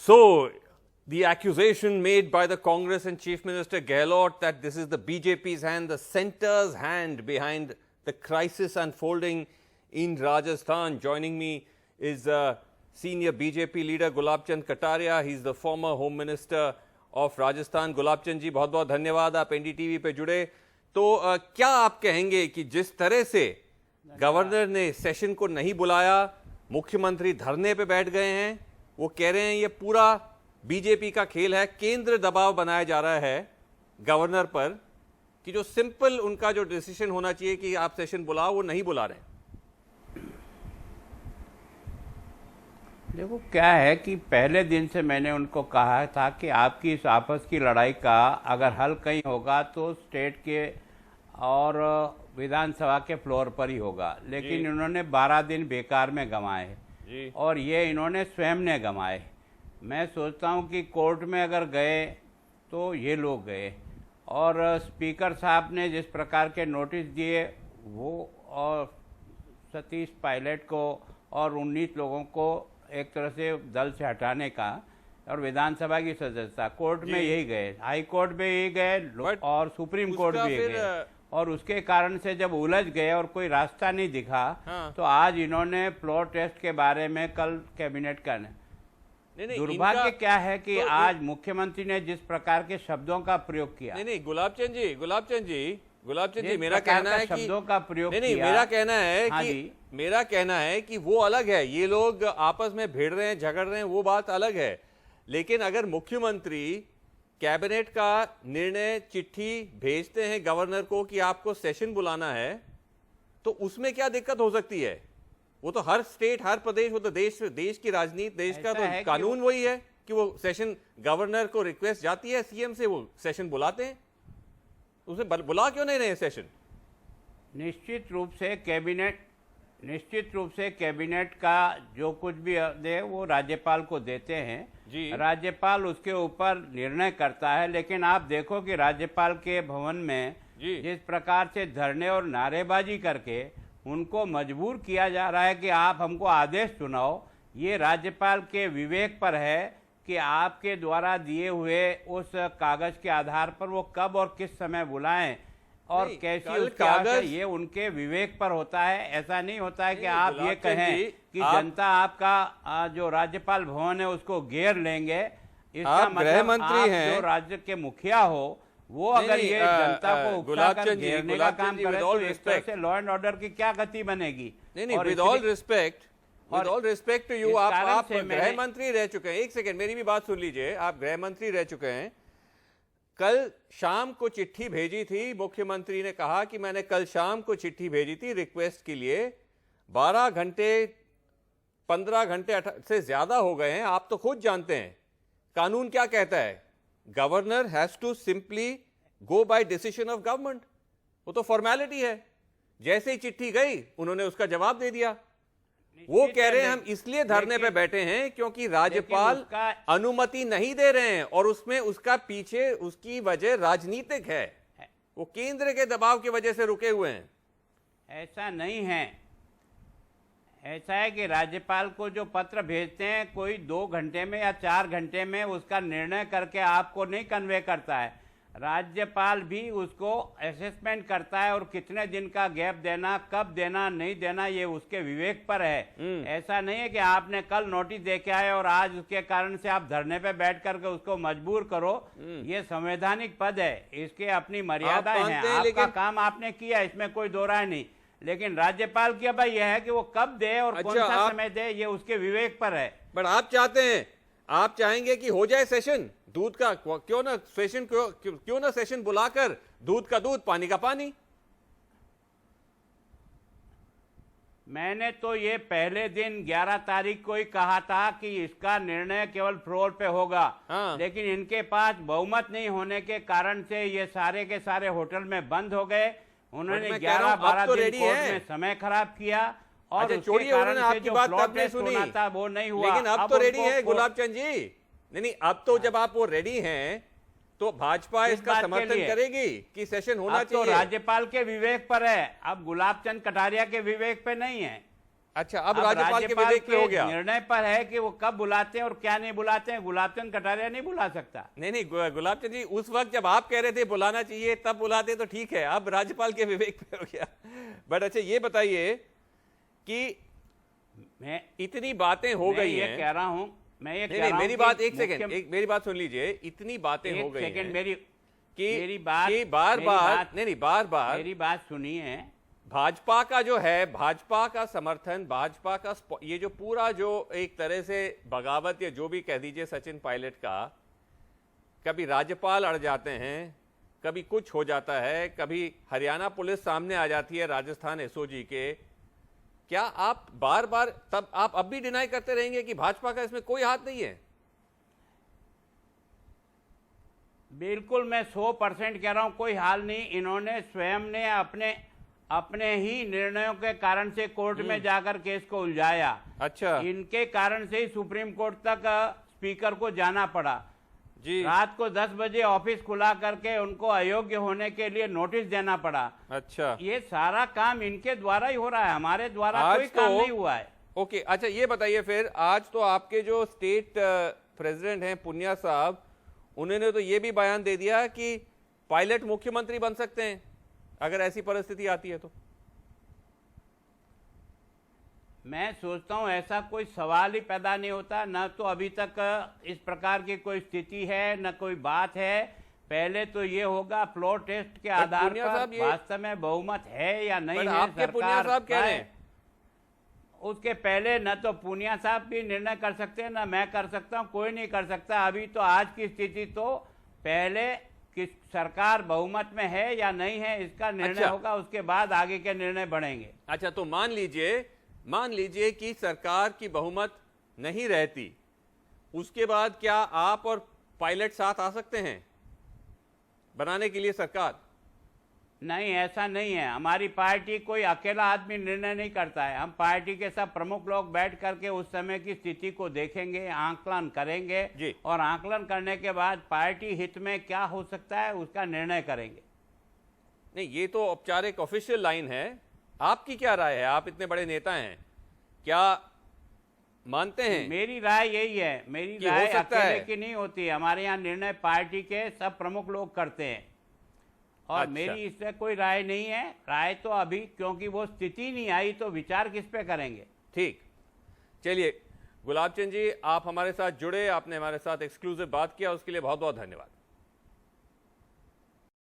So, the accusation made by the Congress and Chief Minister Gehlot that this is the BJP's hand, the centre's hand behind the crisis unfolding in Rajasthan. Joining me is senior BJP leader Gulab Chand Kataria. He's the former Home Minister of Rajasthan. Gulab Chand जी बहुत बहुत धन्यवाद आप NDTV पे जुड़े. तो क्या आप कहेंगे कि जिस तरह से गवर्नर ने सेशन को नहीं बुलाया, मुख्यमंत्री धरने पे बैठ गए हैं, वो कह रहे हैं ये पूरा बीजेपी का खेल है, केंद्र दबाव बनाया जा रहा है गवर्नर पर कि जो सिंपल उनका जो डिसीजन होना चाहिए कि आप सेशन बुलाओ वो नहीं बुला रहे हैं. देखो क्या है कि पहले दिन से मैंने उनको कहा था कि आपकी इस आपस की लड़ाई का अगर हल कहीं होगा तो स्टेट के और विधानसभा के फ्लोर पर ही होगा, लेकिन इन्होंने 12 दिन बेकार में गंवाए और ये इन्होंने स्वयं ने गंवाए. मैं सोचता हूँ कि कोर्ट में अगर गए तो ये लोग गए और स्पीकर साहब ने जिस प्रकार के नोटिस दिए वो और सतीश पायलट को और 19 लोगों को एक तरह से दल से हटाने का और विधानसभा की सदस्यता, कोर्ट में यही गए, हाई कोर्ट में यही गए और सुप्रीम कोर्ट भी गए और उसके कारण से जब उलझ गए और कोई रास्ता नहीं दिखा तो आज इन्होंने फ्लोर टेस्ट के बारे में कल कैबिनेट का दुर्भाग्य क्या है कि तो आज मुख्यमंत्री ने जिस प्रकार के शब्दों का प्रयोग किया. नहीं गुलाब चंद जी मेरा कहना है कि शब्दों का प्रयोग नहीं मेरा कहना है कि मेरा कहना है कि वो अलग है, ये लोग आपस में भिड़ रहे हैं, झगड़ रहे हैं, वो बात अलग है. लेकिन अगर मुख्यमंत्री कैबिनेट का निर्णय चिट्ठी भेजते हैं गवर्नर को कि आपको सेशन बुलाना है, तो उसमें क्या दिक्कत हो सकती है? वो तो हर स्टेट, हर प्रदेश, वो तो देश की राजनीति, देश का तो कानून वही है कि वो सेशन गवर्नर को रिक्वेस्ट जाती है सीएम से, वो सेशन बुलाते हैं. उसे बुला क्यों नहीं रहे सेशन? निश्चित रूप से कैबिनेट का जो कुछ भी दे वो राज्यपाल को देते हैं जी. राज्यपाल उसके ऊपर निर्णय करता है, लेकिन आप देखो कि राज्यपाल के भवन में जिस प्रकार से धरने और नारेबाजी करके उनको मजबूर किया जा रहा है कि आप हमको आदेश सुनाओ, ये राज्यपाल के विवेक पर है कि आपके द्वारा दिए हुए उस कागज के आधार पर वो कब और किस समय बुलाएं और कैसी उसकी कागज, ये उनके विवेक पर होता है. ऐसा नहीं होता है कि आप ये कहें कि जनता आपका जो राज्यपाल भवन है उसको घेर लेंगे. इसका मतलब आप जो राज्य के मुखिया हो वो अगर ये जनता को उकसाकर घेरने का काम करे तो इस तरह से लॉ एंड ऑर्डर की क्या गति बनेगी? नहीं with all respect to you, आप गृह मंत्री रह चुके हैं. एक सेकंड मेरी भी बात सुन लीजिए. आप गृह मंत्री रह चुके हैं. कल शाम को चिट्ठी भेजी थी, मुख्यमंत्री ने कहा कि मैंने कल शाम को चिट्ठी भेजी थी रिक्वेस्ट के लिए. 12 घंटे 15 घंटे से ज्यादा हो गए हैं. आप तो खुद जानते हैं कानून क्या कहता है. Governor has to simply go by decision of government. वो तो फॉर्मेलिटी है. जैसे ही चिट्ठी गई उन्होंने उसका जवाब दे दिया. वो कह रहे हैं हम इसलिए धरने पे बैठे हैं क्योंकि राज्यपाल अनुमति नहीं दे रहे हैं और उसमें उसका पीछे उसकी वजह राजनीतिक है. वो केंद्र के दबाव की वजह से रुके हुए हैं. ऐसा नहीं है. ऐसा है कि राज्यपाल को जो पत्र भेजते हैं कोई 2 घंटे में या 4 घंटे में उसका निर्णय करके आपको नहीं कन्वे करता है. राज्यपाल भी उसको असेसमेंट करता है और कितने दिन का गैप देना, कब देना, नहीं देना, ये उसके विवेक पर है. ऐसा नहीं है कि आपने कल नोटिस दे के आए और आज उसके कारण से आप धरने पे बैठ करके उसको मजबूर करो. ये संवैधानिक पद है, इसके अपनी मर्यादाएं हैं. आपका काम आपने किया, इसमें कोई दो राय नहीं. लेकिन राज्यपाल की भाई यह है कि वो कब दे और कौन सा समय दे, ये उसके विवेक पर है. बट आप चाहते हैं, आप चाहेंगे कि हो जाए सेशन दूध का, क्यों ना सेशन, क्यों ना सेशन बुलाकर दूध का दूध पानी का पानी. मैंने तो ये पहले दिन 11 तारीख को ही कहा था कि इसका निर्णय केवल फ्लोर पे होगा. लेकिन इनके पास बहुमत नहीं होने के कारण से ये सारे के सारे होटल में बंद हो गए. उन्होंने 11-12 दिन कोर्ट में समय खराब किया और उसके कारण से जो फ्लोर टेस्ट होना था वो नहीं हुआ. लेकिन अब तो रेडी है गुलाब चंद जी. नहीं अब तो जब आप वो रेडी हैं तो भाजपा इसका समर्थन करेगी कि सेशन होना चाहिए. तो राज्यपाल के विवेक पर है, अब गुलाब चंद कटारिया के विवेक पे नहीं है. अच्छा, अब राज्यपाल के विवेक पे हो गया, निर्णय पर है कि वो कब बुलाते हैं और क्या नहीं बुलाते हैं। गुलाब चंद कटारिया नहीं बुला सकता। नहीं, गुलाब चंद जी, उस वक्त जब आप कह रहे थे बुलाना चाहिए तब बुलाते तो ठीक है, अब राज्यपाल के विवेक पे हो गया। बट अच्छा ये बताइए कि मैं इतनी बातें हो गई हैं, कह रहा हूं, मैं ये नहीं, मेरी बात एक सेकंड, मेरी बात सुन लीजिए। इतनी बातें हो गई हैं मेरी बात मेरी बात सुनिए। भाजपा का जो है, भाजपा का समर्थन, भाजपा का ये जो पूरा जो एक तरह से बगावत या जो भी कह दीजिए सचिन पायलट का, कभी राज्यपाल अड़ जाते हैं, कभी कुछ हो जाता है, कभी हरियाणा पुलिस सामने आ जाती है राजस्थान एसओजी के। क्या आप बार बार तब आप अब भी डिनाई करते रहेंगे कि भाजपा का इसमें कोई हाथ नहीं है? बिल्कुल, मैं 100% कह रहा हूं, कोई हाल नहीं। इन्होंने स्वयं ने अपने ही निर्णयों के कारण से कोर्ट में जाकर केस को उलझाया। अच्छा, इनके कारण से ही सुप्रीम कोर्ट तक स्पीकर को जाना पड़ा जी। रात को 10 बजे ऑफिस खुला करके उनको अयोग्य होने के लिए नोटिस देना पड़ा। अच्छा, ये सारा काम इनके द्वारा ही हो रहा है, हमारे द्वारा कोई काम नहीं हुआ है। ओके, अच्छा ये बताइए फिर, आज तो आपके जो स्टेट प्रेसिडेंट हैं पुनिया साहब, उन्होंने तो ये भी बयान दे दिया कि पायलट मुख्यमंत्री बन सकते हैं अगर ऐसी परिस्थिति आती है तो। मैं सोचता हूं ऐसा कोई सवाल ही पैदा नहीं होता। न तो अभी तक इस प्रकार की कोई स्थिति है, न कोई बात है। पहले तो ये होगा फ्लोर टेस्ट के आधार पर वास्तव में बहुमत है या नहीं है। आपके पुनिया साहब कह रहे हैं, उसके पहले न तो पुनिया साहब भी निर्णय कर सकते हैं, न मैं कर सकता हूं, कोई नहीं कर सकता। अभी तो आज की स्थिति तो पहले कि सरकार बहुमत में है या नहीं है इसका निर्णय होगा, उसके बाद आगे के निर्णय बढ़ेंगे। अच्छा, तो मान लीजिए कि सरकार की बहुमत नहीं रहती, उसके बाद क्या आप और पायलट साथ आ सकते हैं बनाने के लिए सरकार? नहीं, ऐसा नहीं है। हमारी पार्टी कोई अकेला आदमी निर्णय नहीं करता है। हम पार्टी के सब प्रमुख लोग बैठ करके उस समय की स्थिति को देखेंगे, आंकलन करेंगे और आंकलन करने के बाद पार्टी हित में क्या हो सकता है उसका निर्णय करेंगे। नहीं, ये तो औपचारिक ऑफिशियल लाइन है। आपकी क्या राय है? आप इतने बड़े नेता हैं, क्या मानते हैं? मेरी राय यही है, मेरी राय अकेले की नहीं होती। हमारे यहाँ निर्णय पार्टी के सब प्रमुख लोग करते हैं और मेरी इससे कोई राय नहीं है। राय तो अभी क्योंकि वो स्थिति नहीं आई तो विचार किस पे करेंगे। ठीक, चलिए गुलाब चंद जी, आप हमारे साथ जुड़े, आपने हमारे साथ एक्सक्लूसिव बात किया, उसके लिए बहुत बहुत धन्यवाद।